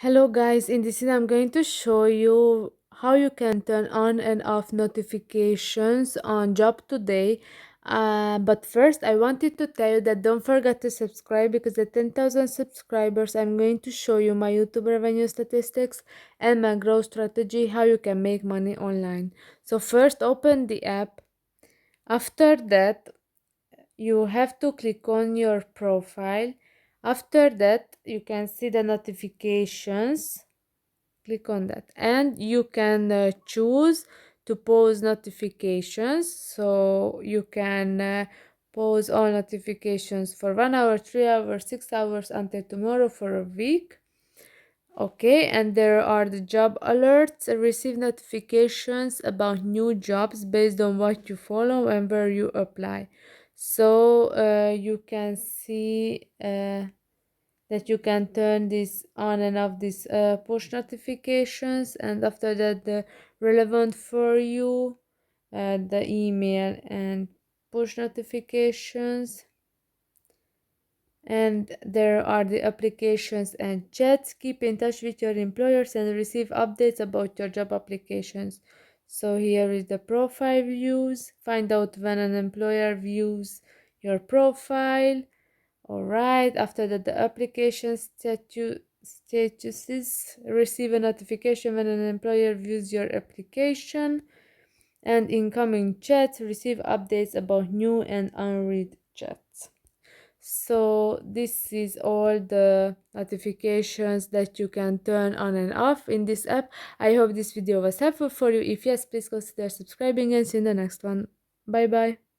Hello guys, in this video I'm going to show you how you can turn on and off notifications on JobToday. But first I wanted to tell you that don't forget to subscribe, because at 10,000 subscribers I'm going to show you my YouTube revenue statistics and my growth strategy, how you can make money online. So first open the app. After that you have to click on your profile. After that you can see the notifications. Click on that and you can choose to pause notifications, so you can pause all notifications for 1 hour, 3 hours, 6 hours, until tomorrow, for a week. Okay, and there are the job alerts. Receive notifications about new jobs based on what you follow and where you apply. So you can see that you can turn this on and off, these push notifications, and after that the relevant for you, the email and push notifications. And there are the applications and chats. Keep in touch with your employers and receive updates about your job applications. So here is the profile views. Find out when an employer views your profile. All right, after that the application statuses. Receive a notification when an employer views your application. And incoming chats. Receive updates about new and unread chats. So this is all the notifications that you can turn on and off in this app. I hope this video was helpful for you. If yes, please consider subscribing and see you in the next one. Bye bye.